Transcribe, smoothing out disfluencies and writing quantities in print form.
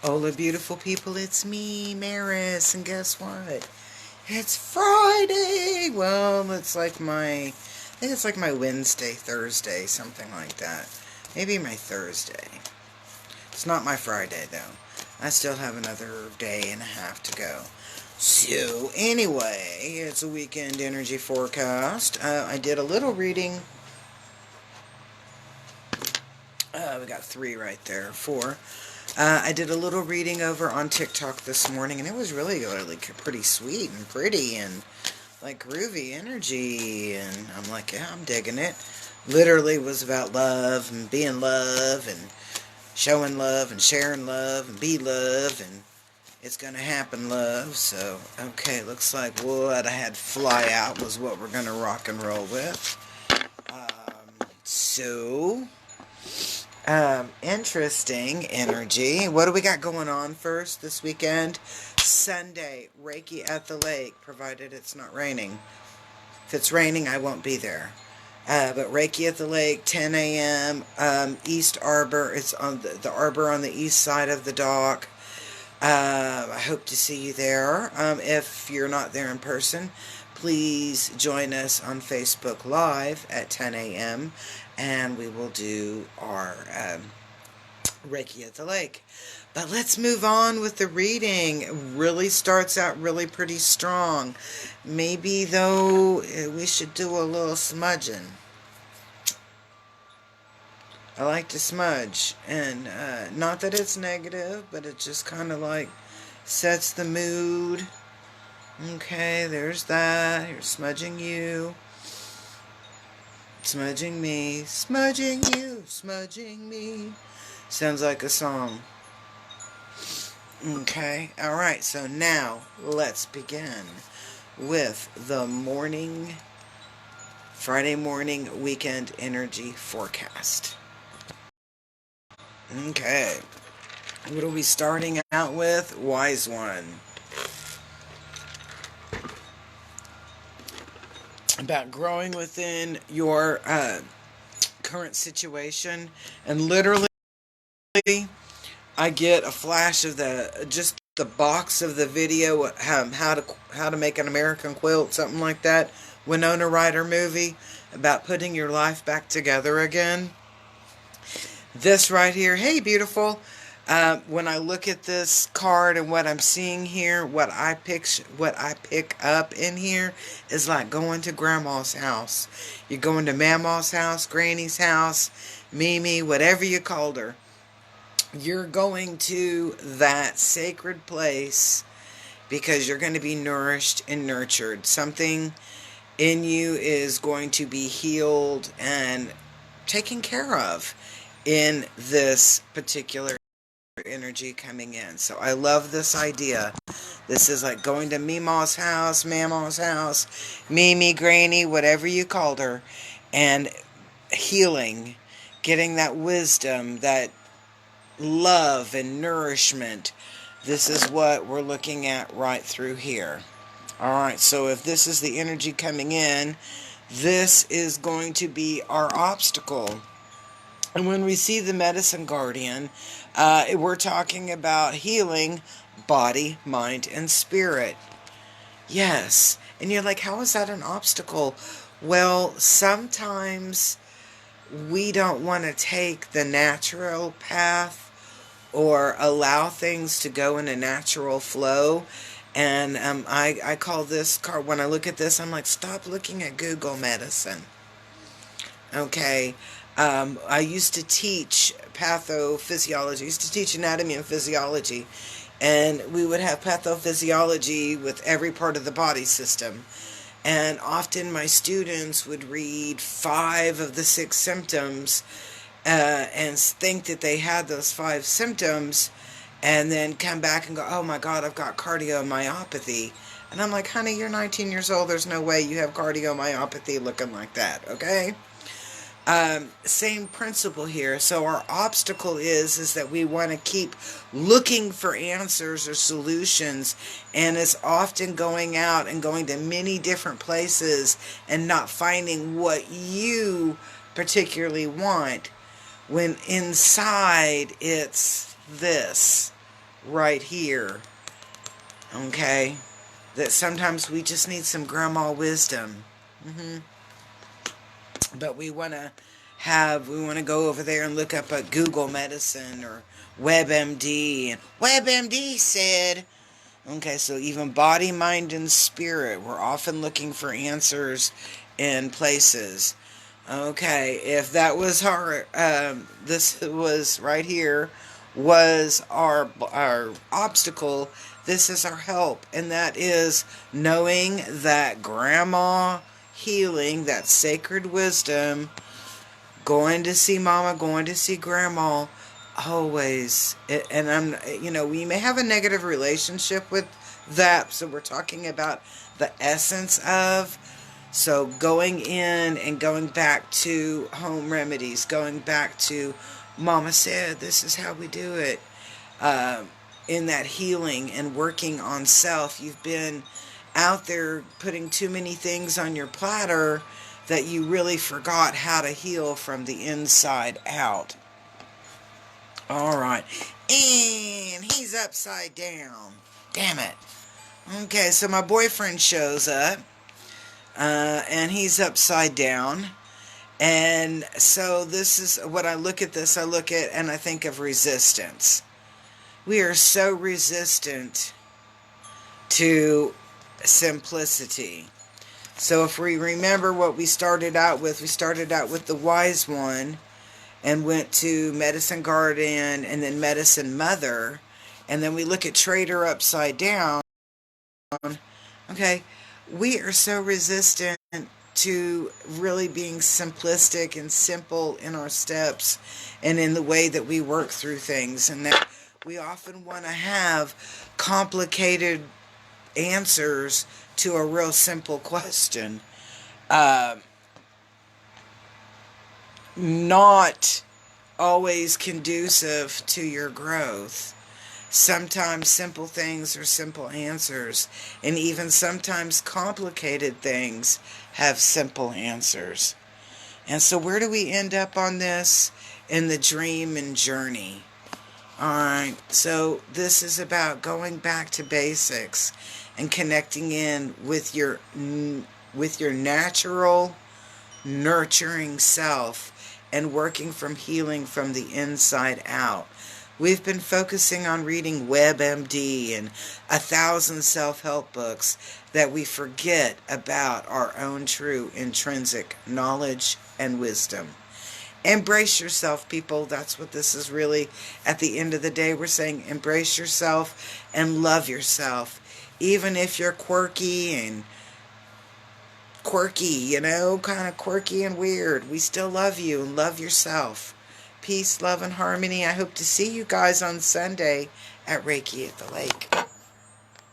Hola, beautiful people. It's me, Maris, and guess what? It's Friday. Well, I think it's like my Wednesday, Thursday, something like that. Maybe my Thursday. It's not my Friday, though. I still have another day and a half to go. So, anyway, it's a weekend energy forecast. I did a little reading. We got three right there, four. I did a little reading over on TikTok this morning, and it was really pretty sweet and pretty and like groovy energy. And I'm like, yeah, I'm digging it. Literally was about love and being love and showing love and sharing love and be love and it's gonna happen love. So, okay, looks like what I had fly out was what we're gonna rock and roll with. So, interesting energy. What do we got going on first this weekend? Sunday, Reiki at the lake, provided it's not raining. If it's raining, I won't be there. But Reiki at the lake, 10 a.m., East Arbor. It's on the Arbor on the east side of the dock. I hope to see you there. If you're not there in person, please join us on Facebook Live at 10 a.m. and we will do our Reiki at the lake. But let's move on with the reading. It really starts out really pretty strong. Maybe, though, we should do a little smudging. I like to smudge, and not that it's negative, but it just kind of like sets the mood. Okay, there's that. Here's smudging you, smudging me, smudging you, smudging me. Sounds like a song. Okay, alright, so now let's begin with the Friday morning weekend energy forecast. Okay, what are we starting out with? Wise one. About growing within your current situation, and literally I get a flash of the box of the video, how to make an American quilt, something like that. Winona Ryder movie about putting your life back together again. This right here, hey beautiful. When I look at this card and what I'm seeing here, what I pick up in here is like going to grandma's house. You're going to mama's house, granny's house, Mimi, whatever you called her. You're going to that sacred place because you're going to be nourished and nurtured. Something in you is going to be healed and taken care of in this particular energy coming in. So I love this idea. This is like going to Meemaw's house, Mama's house, Mimi, Granny, whatever you called her, and healing, getting that wisdom, that love and nourishment. This is what we're looking at right through here. Alright, so if this is the energy coming in, this is going to be our obstacle. And when we see the medicine guardian, we're talking about healing body, mind, and spirit. Yes. And you're like, how is that an obstacle? Well, sometimes we don't want to take the natural path or allow things to go in a natural flow. And I call this card, when I look at this, I'm like, stop looking at Google medicine. Okay. I used to teach pathophysiology. I used to teach anatomy and physiology. And we would have pathophysiology with every part of the body system. And often my students would read 5 of the 6 symptoms and think that they had those 5 symptoms and then come back and go, oh my God, I've got cardiomyopathy. And I'm like, honey, you're 19 years old. There's no way you have cardiomyopathy looking like that, okay? Same principle here. So our obstacle is that we want to keep looking for answers or solutions, and it's often going out and going to many different places and not finding what you particularly want, when inside it's this. right here. Okay? That sometimes we just need some grandma wisdom. But we want to go over there and look up a Google Medicine or WebMD. And WebMD said, okay, so even body, mind, and spirit, we're often looking for answers in places. Okay, if that was this was right here, was our obstacle, this is our help, and that is knowing that grandma healing, that sacred wisdom, going to see mama, going to see grandma, always. And we may have a negative relationship with that, so we're talking about the essence of. So going in and going back to home remedies, going back to mama said, this is how we do it. In that healing and working on self, you've been out there putting too many things on your platter that you really forgot how to heal from the inside out. All right. And he's upside down. Damn it. Okay, so my boyfriend shows up. And he's upside down. And so this is what I look at this. I look at and I think of resistance. We are so resistant to simplicity. So if we remember what we started out with the wise one and went to medicine garden and then medicine mother. And then we look at trader upside down. Okay, we are so resistant to really being simplistic and simple in our steps and in the way that we work through things, and that we often want to have complicated answers to a real simple question. Not always conducive to your growth. Sometimes simple things are simple answers, and even sometimes complicated things have simple answers. And so where do we end up on this? In the dream and journey. Alright, so this is about going back to basics and connecting in with your natural, nurturing self and working from healing from the inside out. We've been focusing on reading WebMD and 1,000 self-help books that we forget about our own true intrinsic knowledge and wisdom. Embrace yourself, people. That's what this is really. At the end of the day, we're saying embrace yourself and love yourself. Even if you're quirky, kind of quirky and weird, we still love you and love yourself. Peace, love, and harmony. I hope to see you guys on Sunday at Reiki at the Lake.